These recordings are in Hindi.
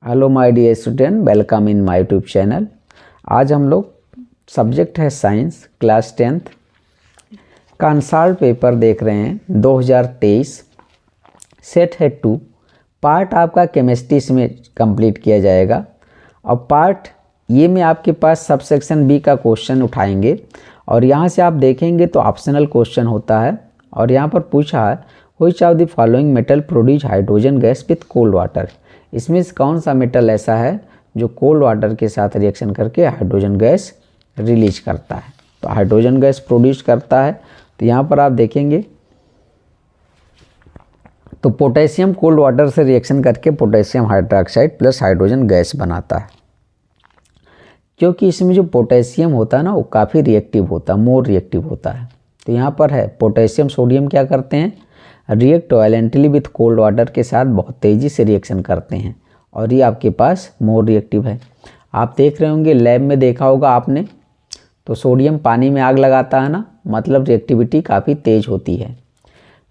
Hello my dear student, welcome in my YouTube channel. आज हम लोग सब्जेक्ट है साइंस क्लास 10th का आंसर पेपर देख रहे हैं 2023। सेट है 2 पार्ट आपका केमिस्ट्री में कंप्लीट किया जाएगा और पार्ट ये में आपके पास सब सेक्शन बी का क्वेश्चन उठाएंगे और यहाँ से आप देखेंगे तो ऑप्शनल क्वेश्चन होता है और यहाँ पर पूछा है which of the following metal produce hydrogen gas with cold water. इसमें से कौन सा मेटल ऐसा है जो कोल्ड वाटर के साथ रिएक्शन करके हाइड्रोजन गैस रिलीज करता है। तो हाइड्रोजन गैस प्रोड्यूस करता है तो यहाँ पर आप देखेंगे तो पोटेशियम कोल्ड वाटर से रिएक्शन करके potassium hydroxide plus hydrogen gas बनाता है। क्योंकि इसमें जो पोटेशियम होता है ना वो काफ़ी रिएक्टिव होता है, मोर रिएक्टिव होता है। तो यहाँ पर है पोटेशियम सोडियम क्या करते हैं, react violently with cold water के साथ बहुत तेज़ी से रिएक्शन करते हैं और ये आपके पास मोर रिएक्टिव है। आप देख रहे होंगे लैब में देखा होगा आपने, तो सोडियम पानी में आग लगाता है ना, मतलब रिएक्टिविटी काफ़ी तेज़ होती है।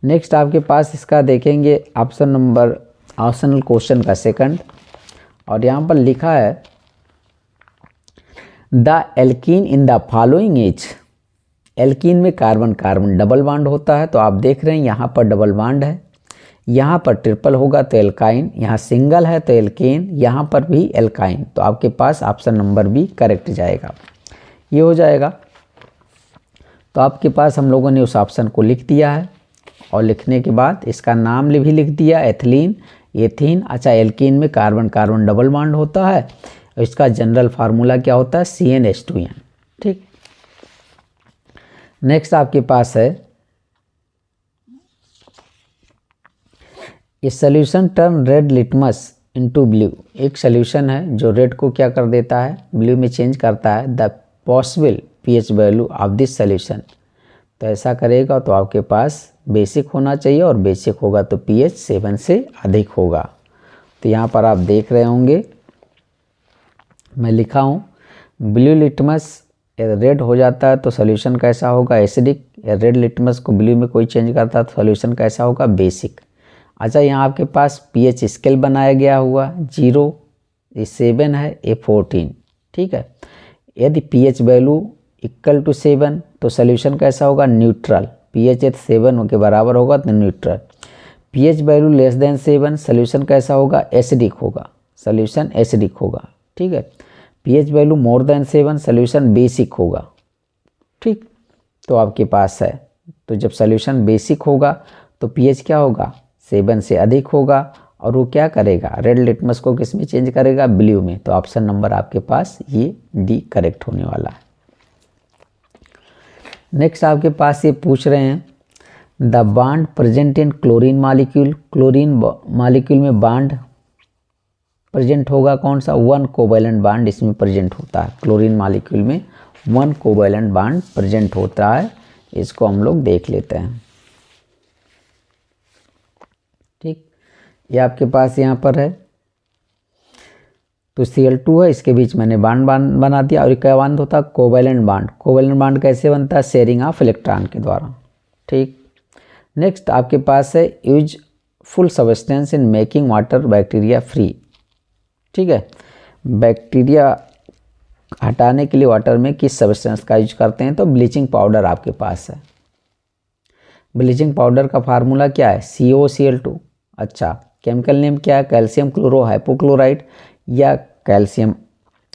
नेक्स्ट आपके पास इसका देखेंगे ऑप्शनल क्वेश्चन का सेकंड और यहाँ पर लिखा है the alkene in the following is. Alkene में कार्बन कार्बन डबल बॉन्ड होता है, तो आप देख रहे हैं यहाँ पर डबल बॉन्ड है, यहाँ पर ट्रिपल होगा तो एल्काइन, यहाँ सिंगल है तो एल्केन, यहाँ पर भी एल्काइन। तो आपके पास ऑप्शन नंबर बी करेक्ट जाएगा, ये हो जाएगा। तो आपके पास हम लोगों ने उस ऑप्शन को लिख दिया है और लिखने के बाद इसका नाम भी लिख दिया, एथिलीन एथीन। अच्छा, एल्कीन में कार्बन कार्बन डबल बॉन्ड होता है और इसका जनरल फार्मूला क्या होता है, CnH2n। ठीक, नेक्स्ट आपके पास है ये solution turn red litmus into blue. एक सोल्यूशन है जो रेड को क्या कर देता है, ब्लू में चेंज करता है। The possible pH value of this solution, तो ऐसा करेगा तो आपके पास बेसिक होना चाहिए और बेसिक होगा तो pH 7 से अधिक होगा। तो यहाँ पर आप देख रहे होंगे मैं लिखा हूँ ब्लू लिटमस रेड हो जाता है तो सोल्यूशन कैसा होगा, एसिडिक। रेड लिटमस को ब्लू में कोई चेंज करता है तो सोल्यूशन कैसा होगा, बेसिक। अच्छा, यहाँ आपके पास pH स्केल बनाया गया हुआ 0, ये 7 है, ये 14। ठीक है, यदि pH वैल्यू इक्वल टू 7 तो सोल्यूशन कैसा होगा, न्यूट्रल। pH 7 के बराबर होगा तो neutral. pH value less than 7 solution कैसा होगा, एसिडिक होगा, सोल्यूशन एसिडिक होगा। ठीक है, pH value more than 7 solution basic होगा। ठीक, तो आपके पास है, तो जब सोल्यूशन बेसिक होगा तो pH क्या होगा, 7 से अधिक होगा और वो क्या करेगा, रेड लिटमस को किस में चेंज करेगा, ब्लू में। तो ऑप्शन नंबर आपके पास ये डी करेक्ट होने वाला है। नेक्स्ट आपके पास ये पूछ रहे हैं the bond present in chlorine molecule. Chlorine molecule में बॉन्ड प्रेजेंट होगा कौन सा, 1 कोवैलेंट बॉन्ड इसमें प्रेजेंट होता है। क्लोरीन मॉलिक्यूल में 1 कोवैलेंट बॉन्ड प्रेजेंट होता है, इसको हम लोग देख लेते हैं। ठीक, ये आपके पास यहाँ पर है तो Cl2 है, इसके बीच मैंने बॉन्ड बना दिया। और ये क्या बॉन्ड होता है, कोवैलेंट बॉन्ड। कोवैलेंट बॉन्ड कैसे बनता है, शेयरिंग ऑफ इलेक्ट्रॉन के द्वारा। ठीक, नेक्स्ट आपके पास है use full substance in making water bacteria free. ठीक है, बैक्टीरिया हटाने के लिए वाटर में किस सब्सटेंस का यूज करते हैं, तो ब्लीचिंग पाउडर आपके पास है। ब्लीचिंग पाउडर का फार्मूला क्या है, COCl2। अच्छा, केमिकल नेम क्या है, कैल्शियम क्लोरो हाइपोक्लोराइड या कैल्शियम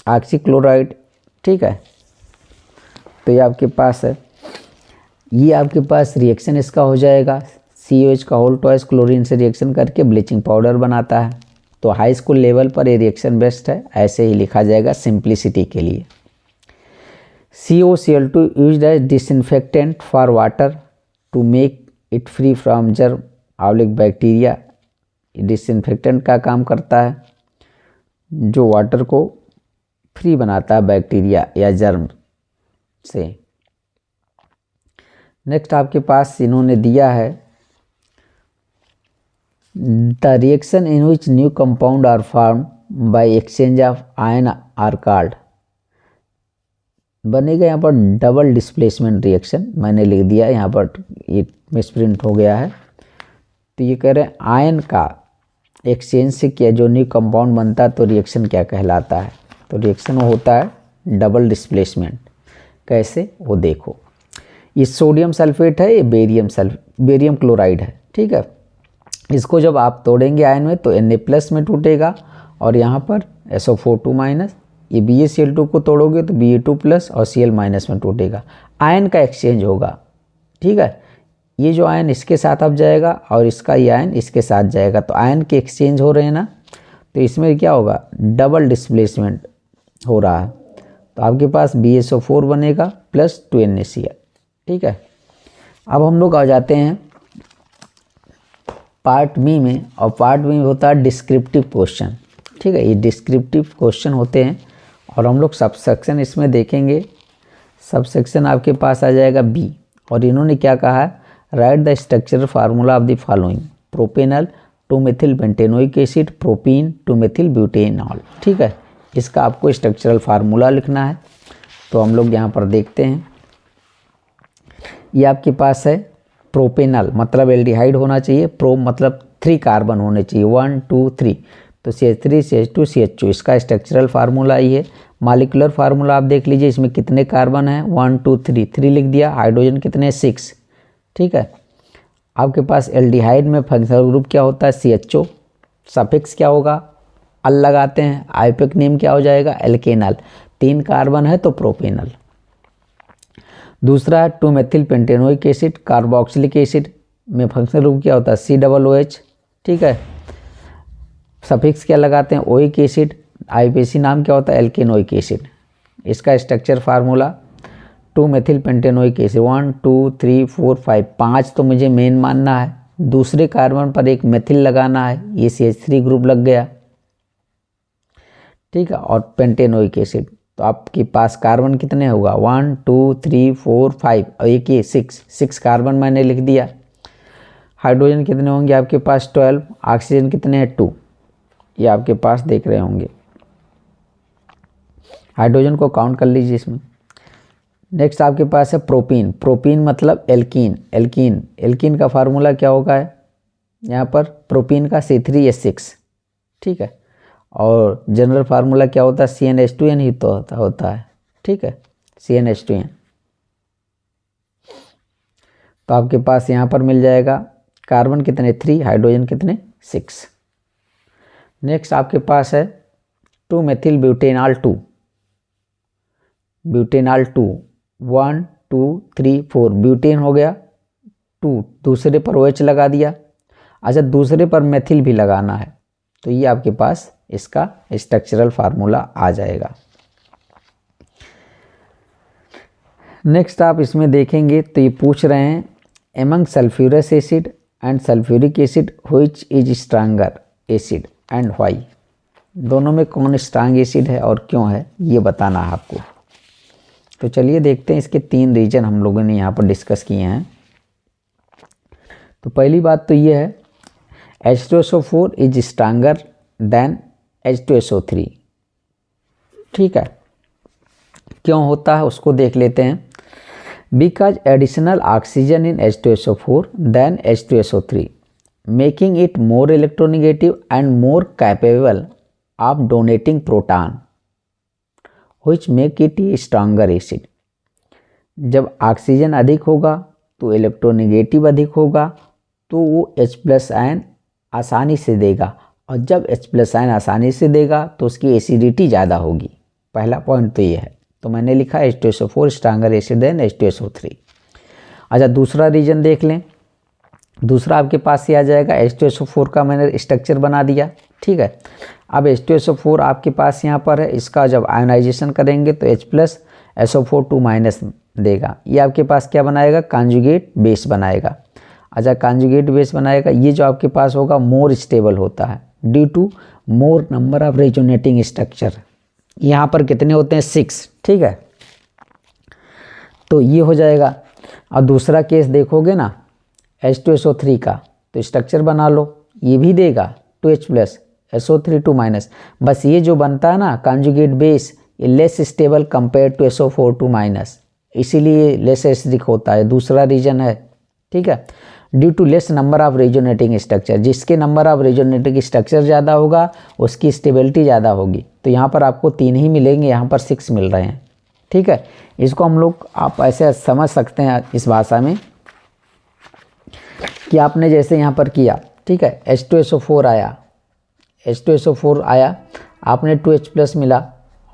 ऑक्सीक्लोराइड। ठीक है, तो ये आपके पास है, ये आपके पास रिएक्शन इसका हो जाएगा COH का होल ट्वाइस क्लोरीन से रिएक्शन करके ब्लीचिंग पाउडर बनाता है। तो हाई स्कूल लेवल पर ये रिएक्शन बेस्ट है, ऐसे ही लिखा जाएगा सिंप्लिसिटी के लिए। COCl2 used as disinfectant for water to make it free from germ oblique bacteria. Disinfectant का काम करता है जो वाटर को फ्री बनाता है बैक्टीरिया या जर्म से। नेक्स्ट आपके पास इन्होंने दिया है the reaction in which new compound are form by exchange of ion are called. बनेगा यहाँ पर डबल डिस्प्लेसमेंट रिएक्शन, मैंने लिख दिया यहाँ पर, ये मिसप्रिंट हो गया है। तो ये कह रहे हैं आयन का एक्सचेंज से किया जो न्यू कंपाउंड बनता है तो रिएक्शन क्या कहलाता है? तो रिएक्शन वो होता है डबल डिस्प्लेसमेंट। कैसे वो देखो, ये सोडियम सल्फेट है, ये बेरियम क्लोराइड है, ठीक है। इसको जब आप तोड़ेंगे आयन में तो Na+ में टूटेगा और यहाँ पर SO4 ये BaCl2 को तोड़ोगे तो Ba2+ और Cl- में टूटेगा। आयन का एक्सचेंज होगा, ठीक है। ये जो आयन इसके साथ अब जाएगा और इसका ये आयन इसके साथ जाएगा, तो आयन के एक्सचेंज हो रहे हैं ना, तो इसमें क्या होगा? डबल डिस्प्लेसमेंट हो रहा है। तो आपके पास BaSO4 बनेगा प्लस 2NaCl, ठीक है। अब हम लोग आ जाते हैं पार्ट बी में, और पार्ट बी में होता है डिस्क्रिप्टिव क्वेश्चन, ठीक है। ये डिस्क्रिप्टिव क्वेश्चन होते हैं और हम लोग सब सेक्शन इसमें देखेंगे। सब सेक्शन आपके पास आ जाएगा बी, और इन्होंने क्या कहा है? Write the structural formula of the following: propanal two methyl pentanoic acid, propene two methyl butanol, ठीक है। इसका आपको स्ट्रक्चरल फार्मूला लिखना है। तो हम लोग यहाँ पर देखते हैं, ये आपके पास है प्रोपेनल मतलब एल्डिहाइड होना चाहिए, प्रो मतलब 3 कार्बन होने चाहिए, 1 2 3, तो CH3 CH2 CH2, इसका स्ट्रक्चरल फार्मूला ये है। मॉलिक्यूलर फार्मूला आप देख लीजिए, इसमें कितने कार्बन हैं? 1 2 3, 3 लिख दिया। हाइड्रोजन कितने? 6, ठीक है। आपके पास एल्डिहाइड में फंक्शनल ग्रुप क्या होता है? CHO। सफिक्स क्या होगा? अल लगाते हैं। आइपिक नेम क्या हो जाएगा? एल्केनल। 3 कार्बन है तो प्रोपेनल। दूसरा है 2-मेथिल पेंटेनोइक एसिड, कार्बोक्सिलिक एसिड में फंक्शनल ग्रुप क्या होता है? COOH, ठीक है। सफिक्स क्या लगाते हैं? Oic acid. आईपीसी नाम क्या होता है? एल्केनोइक एसिड। इसका स्ट्रक्चर फार्मूला 2-मेथिल पेंटेनोइक एसिड 1 2 3 4 5, 5 तो मुझे मेन मानना है। दूसरे कार्बन पर एक मेथिल लगाना है, ये CH3 ग्रुप लग गया, ठीक है। और पेंटेनोइक एसिड, तो आपके पास कार्बन कितने होगा? 1 2 3 4 5 और एक ये 6 कार्बन मैंने लिख दिया। हाइड्रोजन कितने होंगे आपके पास? 12। ऑक्सीजन कितने हैं? 2। ये आपके पास देख रहे होंगे। हाइड्रोजन को काउंट कर लीजिए इसमें। नेक्स्ट आपके पास है प्रोपीन। प्रोपीन मतलब एल्कीन का फार्मूला क्या होगा यहाँ पर? प्रोपीन का C3H6, ठीक है। और जनरल फार्मूला क्या होता है? CnH2n ही तो होता है, ठीक है, CnH2n। तो आपके पास यहाँ पर मिल जाएगा कार्बन कितने? 3, हाइड्रोजन कितने? 6। नेक्स्ट आपके पास है 2-मेथिल ब्यूटेनॉल 2, 1 2 3 4, ब्यूटेन हो गया 2, दूसरे पर OH लगा दिया। अच्छा, दूसरे पर मेथिल भी लगाना है, तो ये आपके पास इसका स्ट्रक्चरल फार्मूला आ जाएगा। नेक्स्ट आप इसमें देखेंगे तो ये पूछ रहे हैं among sulphurous acid and sulphuric acid which is stronger acid and why. दोनों में कौन स्ट्रांग एसिड है और क्यों है, ये बताना है आपको। तो चलिए देखते हैं, इसके 3 रीजन हम लोगों ने यहाँ पर डिस्कस किए हैं। तो पहली बात तो ये है H2SO4 is stronger then H2SO3, ठीक है। क्यों होता है उसको देख लेते हैं। Because additional oxygen in H2SO4 then H2SO3 making it more electronegative and more capable of donating proton which make it a stronger acid. जब ऑक्सीजन अधिक होगा तो इलेक्ट्रोनेगेटिव अधिक होगा, तो वो H+ आयन आसानी से देगा, और जब H+ आयन आसानी से देगा तो उसकी एसिडिटी ज़्यादा होगी। पहला पॉइंट तो ये है। तो मैंने लिखा H2SO4 stronger acid then H2SO3। अच्छा, दूसरा रीजन देख लें। दूसरा आपके पास ये आ जाएगा H2SO4 का मैंने स्ट्रक्चर बना दिया, ठीक है। अब H2SO4 आपके पास यहाँ पर है, इसका जब आयोनाइजेशन करेंगे तो H+ SO4 देगा। ये आपके पास क्या बनाएगा? कॉन्जुगेट बेस बनाएगा। अच्छा, कॉन्जुगेट बेस बनाएगा, ये जो आपके पास होगा मोर स्टेबल होता है due to more number of resonating structure. यहाँ पर कितने होते हैं? 6, ठीक है। तो ये हो जाएगा। और दूसरा केस देखोगे ना H2SO3 का, तो स्ट्रक्चर बना लो, ये भी देगा 2H+ SO3 बस ये जो बनता है ना कॉन्जुगेट बेस, ये less stable compare to SO4 इसीलिए लेस एसिडिक होता है। दूसरा रीजन है, ठीक है। Due to less number of resonating structure, जिसके नंबर ऑफ रेजोनेटिंग स्ट्रक्चर ज़्यादा होगा उसकी स्टेबिलिटी ज़्यादा होगी। तो यहाँ पर आपको 3 ही मिलेंगे, यहाँ पर 6 मिल रहे हैं। ठीक है, इसको हम लोग आप ऐसे समझ सकते हैं इस भाषा में कि आपने जैसे यहाँ पर किया, ठीक है, H2SO4 आया, H2SO4 आया, आपने 2H+ मिला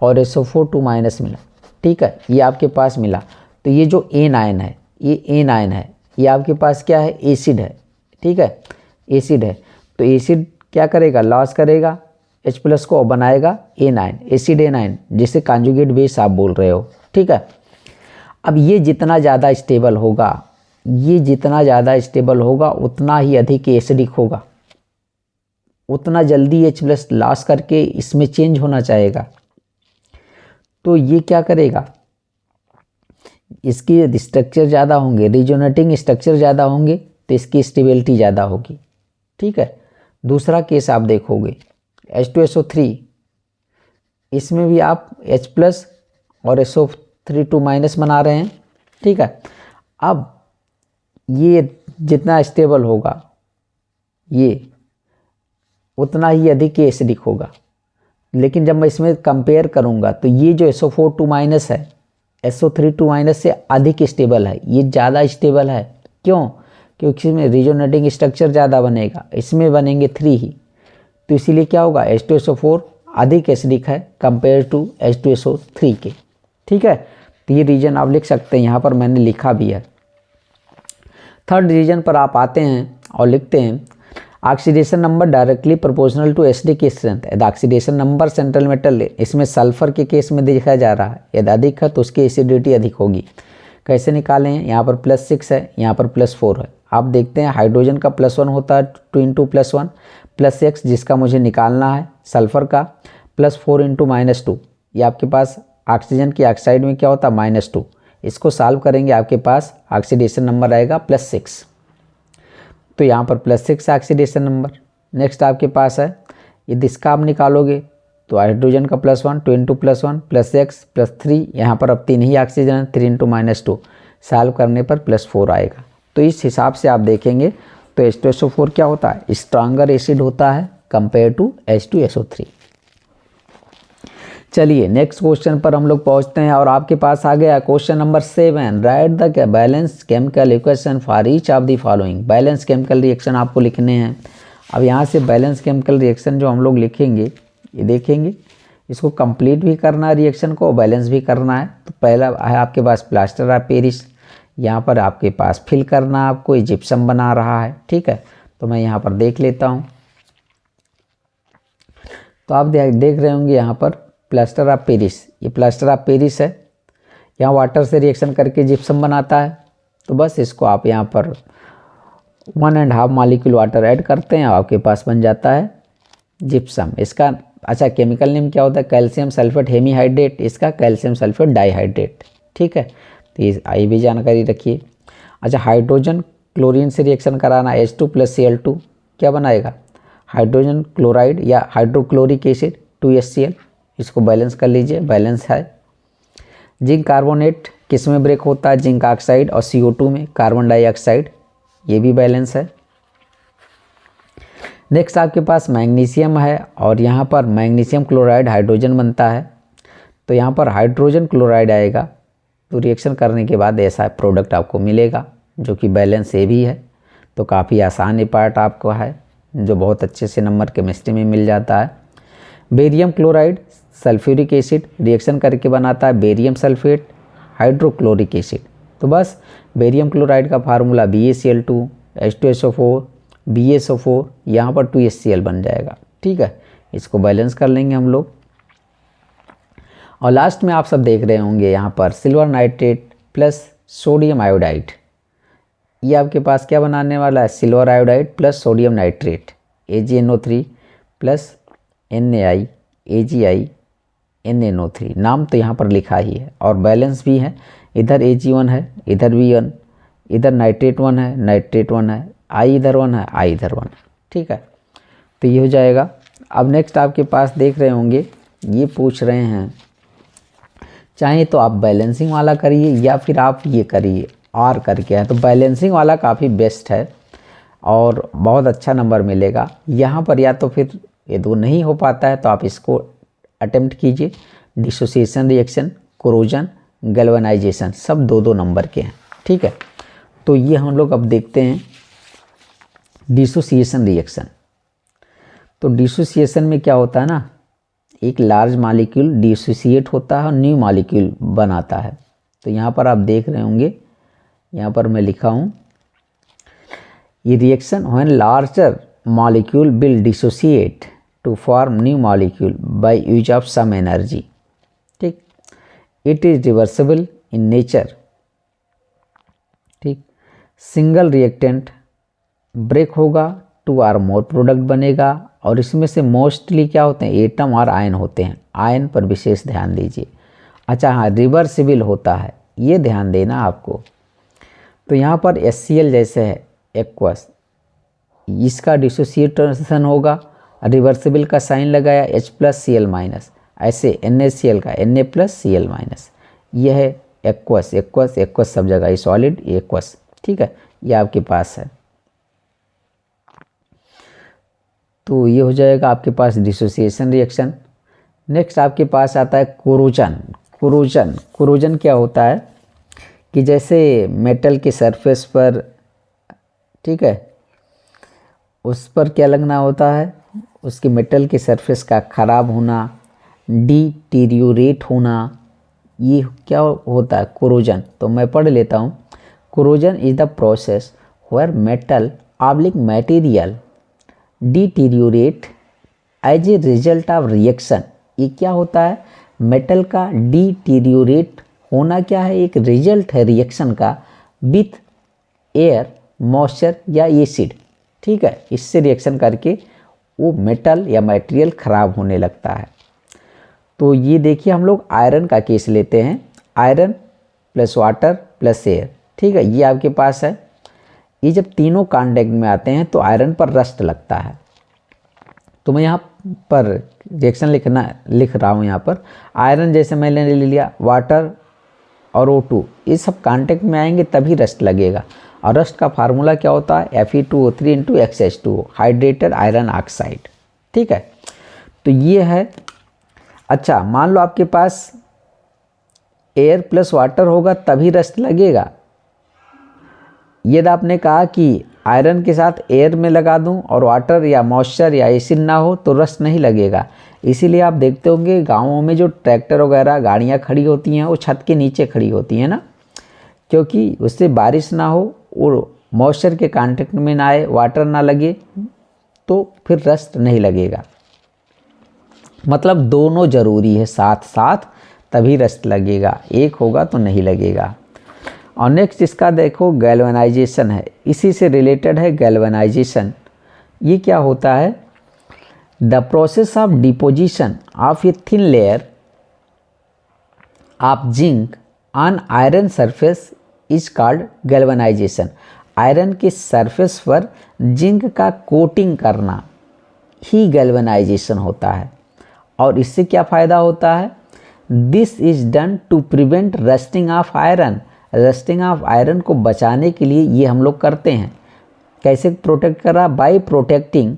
और SO4 2- मिला। ठीक है, ये आपके पास मिला। तो ये जो एन आयन है, ये एन आयन है, ये आपके पास क्या है, एसिड है। ठीक है, एसिड है। तो एसिड क्या करेगा, लॉस करेगा H+ को और बनाएगा anion, acid anion, जिसे कॉन्जुगेट बेस आप बोल रहे हो। ठीक है, अब ये जितना ज़्यादा स्टेबल होगा, ये जितना ज़्यादा स्टेबल होगा उतना ही अधिक एसिडिक होगा, उतना जल्दी H+ लॉस करके इसमें चेंज होना चाहेगा। तो ये क्या करेगा, इसकी स्ट्रक्चर ज़्यादा होंगे, रिजोनेटिंग स्ट्रक्चर ज़्यादा होंगे तो इसकी स्टेबिलिटी ज़्यादा होगी। ठीक है, दूसरा केस आप देखोगे H2SO3, इसमें भी आप H+ और SO3 2- बना रहे हैं। ठीक है, अब ये जितना स्टेबल होगा ये उतना ही अधिक एसिडिक होगा। लेकिन जब मैं इसमें कंपेयर करूंगा तो ये जो SO4 2- है, SO3 2- से अधिक स्टेबल है, ये ज़्यादा स्टेबल है। क्यों? क्योंकि इसमें रिजोनेटिंग स्ट्रक्चर ज़्यादा बनेगा, इसमें बनेंगे 3 ही। तो इसीलिए क्या होगा, H2SO4 अधिक एसिडिक है कंपेयर टू H2SO3 के। ठीक है, तो ये रीजन आप लिख सकते हैं, यहाँ पर मैंने लिखा भी है। थर्ड रीजन पर आप आते हैं और लिखते हैं oxidation number directly proportional to acidic strength. यदि ऑक्सीडेशन नंबर सेंट्रल मेटल, इसमें सल्फर के केस में देखा जा रहा है, यदि अधिक है तो उसकी एसिडिटी अधिक होगी। कैसे निकालें, यहाँ पर +6 है, यहाँ पर +4 है। आप देखते हैं हाइड्रोजन का +1 होता है 2 × +1 +6, जिसका मुझे निकालना है सल्फर का, +4 × -2, ये आपके पास ऑक्सीजन की ऑक्साइड में क्या होता है, -2। इसको सॉल्व करेंगे आपके पास ऑक्सीडेशन नंबर आएगा +6। तो यहाँ पर +6 ऑक्सीडेशन नंबर। नेक्स्ट आपके पास है, यदि इसका आप निकालोगे तो हाइड्रोजन का +1 2 × +1 +6 +3, यहाँ पर अब 3 ही ऑक्सीजन, 3 × -2, सॉल्व करने पर +4 आएगा। तो इस हिसाब से आप देखेंगे तो H2SO4 क्या होता है, स्ट्रॉन्गर एसिड होता है कंपेयर टू H2SO3। चलिए नेक्स्ट क्वेश्चन पर हम लोग पहुंचते हैं और आपके पास आ गया question number 7, right the balance chemical equation for each of the following. Balance chemical reaction आपको लिखने हैं। अब यहाँ से बैलेंस केमिकल रिएक्शन जो हम लोग लिखेंगे, ये देखेंगे, इसको कंप्लीट भी करना है रिएक्शन को, बैलेंस भी करना है। तो पहला है आपके पास प्लास्टर ऑफ पेरिस, यहाँ पर आपके पास फिल करना, आपको जिप्सम बना रहा है। ठीक है, तो मैं यहाँ पर देख लेता हूँ। तो आप देख रहे होंगे यहाँ पर प्लास्टर ऑफ पेरिस, ये प्लास्टर ऑफ पेरिस है, यहाँ वाटर से रिएक्शन करके जिप्सम बनाता है। तो बस इसको आप यहाँ पर 1.5 मॉलिक्यूल वाटर ऐड करते हैं, आपके पास बन जाता है जिप्सम। इसका अच्छा केमिकल नेम क्या होता है, कैल्शियम सल्फेट हेमीहाइड्रेट, इसका कैल्शियम सल्फेट डाइहाइड्रेट। ठीक है, तो ये भी जानकारी रखिए। अच्छा, हाइड्रोजन क्लोरीन से रिएक्शन कराना, H2 + Cl2 क्या बनाएगा, हाइड्रोजन क्लोराइड या हाइड्रोक्लोरिक एसिड 2HCl। इसको बैलेंस कर लीजिए, बैलेंस है। जिंक कार्बोनेट किस में ब्रेक होता है, जिंक ऑक्साइड और CO2 में, कार्बन डाइऑक्साइड, ये भी बैलेंस है। नेक्स्ट आपके पास मैग्नीशियम है और यहाँ पर मैग्नीशियम क्लोराइड हाइड्रोजन बनता है, तो यहाँ पर हाइड्रोजन क्लोराइड आएगा। तो रिएक्शन करने के बाद ऐसा प्रोडक्ट आपको मिलेगा जो कि बैलेंस ए भी है। तो काफ़ी आसान ये पार्ट आपको है, जो बहुत अच्छे से नंबर केमिस्ट्री में मिल जाता है। Barium chloride sulphuric acid reaction करके बनाता है बेरियम सल्फेट हाइड्रोक्लोरिक एसिड। तो बस बेरियम क्लोराइड का फार्मूला BaCl2 H2SO4 BaSO4, यहाँ पर 2HCl बन जाएगा। ठीक है, इसको बैलेंस कर लेंगे हम लोग। और लास्ट में आप सब देख रहे होंगे यहाँ पर silver nitrate plus sodium iodide, ये आपके पास क्या बनाने वाला है, silver iodide plus sodium nitrate AgNO3 plus NaI AgI NaNO3। नाम तो यहाँ पर लिखा ही है और बैलेंस भी है, इधर Ag1 है, इधर भी 1, इधर नाइट्रेट 1 है, नाइट्रेट 1 है, I इधर 1 है, I इधर 1 है। ठीक है, तो ये हो जाएगा। अब नेक्स्ट आपके पास देख रहे होंगे, ये पूछ रहे हैं, चाहे तो आप बैलेंसिंग वाला करिए या फिर आप ये करिए R करके है, तो बैलेंसिंग वाला काफ़ी बेस्ट है। और बहुत अच्छा नंबर मिलेगा। यहाँ पर या तो फिर ये दो नहीं हो पाता है तो आप इसको अटेम्प्ट कीजिए। डिसोसिएशन रिएक्शन, कोरोजन, गैल्वेनाइजेशन सब 2-2 नंबर के हैं, ठीक है। तो ये हम लोग अब देखते हैं डिसोसिएशन रिएक्शन। तो डिसोसिएशन में क्या होता है ना, एक लार्ज मॉलिक्यूल डिसोसिएट होता है और न्यू मॉलिक्यूल बनाता है। तो यहाँ पर आप देख रहे होंगे, यहाँ पर मैं लिखा हूँ, ये reaction when larger molecule will dissociate to form new molecule by use of some energy, ठीक। It is reversible in nature, ठीक। सिंगल रिएक्टेंट ब्रेक होगा, 2 और मोर प्रोडक्ट बनेगा और इसमें से मोस्टली क्या होते हैं, एटम और आयन होते हैं। आयन पर विशेष ध्यान दीजिए। अच्छा हाँ, रिवर्सिबल होता है, ये ध्यान देना आपको। तो यहाँ पर HCl जैसे है एक्वस, इसका डिसोसिएशन होगा, रिवर्सिबल का साइन लगाया H+Cl-, ऐसे NaCl का Na+Cl-, यह है एक्वस। एक्वस एक्वस सब जगह, ये सॉलिड एक्वस, ठीक है, ये आपके पास है। तो ये हो जाएगा आपके पास डिसोसिएशन रिएक्शन। नेक्स्ट आपके पास आता है कोरोजन। कोरोजन क्या होता है कि जैसे मेटल के सरफेस पर, ठीक है, उस पर क्या लगना होता है, उसके मेटल के सरफेस का ख़राब होना, डिटीरियोरेट होना, ये क्या होता है कोरोजन। तो मैं पढ़ लेता हूँ। Corrosion is the process where metal oblique material deteriorate as a result of reaction. ये क्या होता है, मेटल का डिटीरियोरेट होना क्या है, एक रिजल्ट है रिएक्शन का विथ एयर, मॉइस्चर या एसिड, ठीक है। इससे रिएक्शन करके वो मेटल या मटेरियल ख़राब होने लगता है। तो ये देखिए हम लोग आयरन का केस लेते हैं, iron plus water plus air, ठीक है, ये आपके पास है। ये जब तीनों कॉन्टैक्ट में आते हैं तो आयरन पर रस्ट लगता है। तो मैं यहाँ पर रिएक्शन लिख रहा हूँ। यहाँ पर आयरन जैसे मैंने ले लिया, वाटर और O2 ये सब कॉन्टैक्ट में आएंगे तभी रस्ट लगेगा। और रस्ट का फार्मूला क्या होता है, Fe2O3 × XH2O, hydrated iron oxide, ठीक है। तो ये है। अच्छा मान लो आपके पास एयर प्लस वाटर होगा तभी रस्ट लगेगा। यदि आपने कहा कि आयरन के साथ एयर में लगा दूं और वाटर या मॉइस्चर या एसिड ना हो तो रस्ट नहीं लगेगा। इसीलिए आप देखते होंगे गाँवों में जो ट्रैक्टर वगैरह गाड़ियाँ खड़ी होती हैं वो छत के नीचे खड़ी होती हैं ना, क्योंकि उससे बारिश ना हो और मॉइस्चर के कांटेक्ट में ना आए, वाटर ना लगे, तो फिर रस्ट नहीं लगेगा। मतलब दोनों ज़रूरी है साथ साथ, तभी रस्ट लगेगा, एक होगा तो नहीं लगेगा। और नेक्स्ट इसका देखो गैल्वेनाइजेशन है, इसी से रिलेटेड है गैल्वेनाइजेशन। ये क्या होता है, the process of deposition of a thin layer of zinc on iron surface is called galvanisation. Iron के सरफेस पर जिंक का कोटिंग करना ही गैल्वेनाइजेशन होता है। और इससे क्या फ़ायदा होता है, this is done to prevent rusting of iron. Rusting of iron को बचाने के लिए ये हम लोग करते हैं। कैसे प्रोटेक्ट कर रहा, by protecting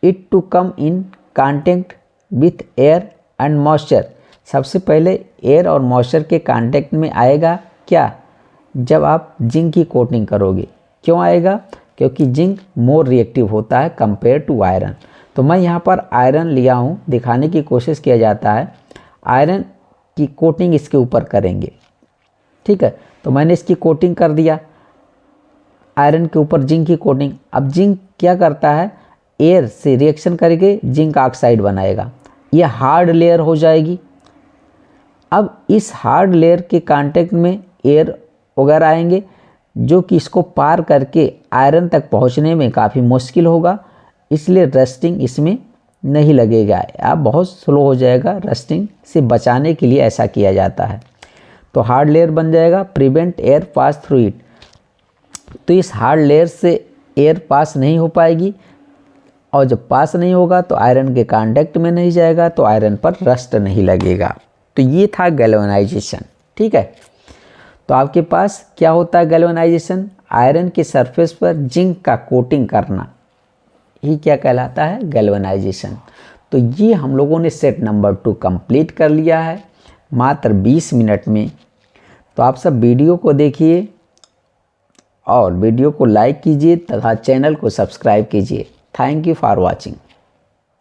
it to come in contact with air and moisture. सबसे पहले एयर और मॉइस्चर के कांटेक्ट में आएगा क्या, जब आप जिंक की कोटिंग करोगे। क्यों आएगा, क्योंकि जिंक मोर रिएक्टिव होता है कंपेयर टू आयरन। तो मैं यहाँ पर आयरन लिया हूँ, दिखाने की कोशिश किया जाता है आयरन की कोटिंग इसके ऊपर करेंगे, ठीक है। तो मैंने इसकी कोटिंग कर दिया, आयरन के ऊपर जिंक की कोटिंग। अब जिंक क्या करता है, एयर से रिएक्शन करके जिंक ऑक्साइड बनाएगा, ये हार्ड लेयर हो जाएगी। अब इस हार्ड लेयर के कांटेक्ट में एयर वगैरह आएंगे जो कि इसको पार करके आयरन तक पहुंचने में काफ़ी मुश्किल होगा, इसलिए रस्टिंग इसमें नहीं लगेगा, आप बहुत स्लो हो जाएगा। रस्टिंग से बचाने के लिए ऐसा किया जाता है। तो हार्ड लेयर बन जाएगा, prevent air pass through it. तो इस हार्ड लेयर से एयर पास नहीं हो पाएगी, और जब पास नहीं होगा तो आयरन के कांटेक्ट में नहीं जाएगा, तो आयरन पर रस्ट नहीं लगेगा। तो ये था गैल्वेनाइजेशन, ठीक है। तो आपके पास क्या होता है गैल्वेनाइजेशन, आयरन की सरफेस पर जिंक का कोटिंग करना ही क्या कहलाता है? गैल्वेनाइजेशन। तो ये हम लोगों ने सेट नंबर 2 कंप्लीट कर लिया है मात्र 20 मिनट में। तो आप सब वीडियो को देखिए और वीडियो को लाइक कीजिए तथा चैनल को सब्सक्राइब कीजिए। Thank you for watching.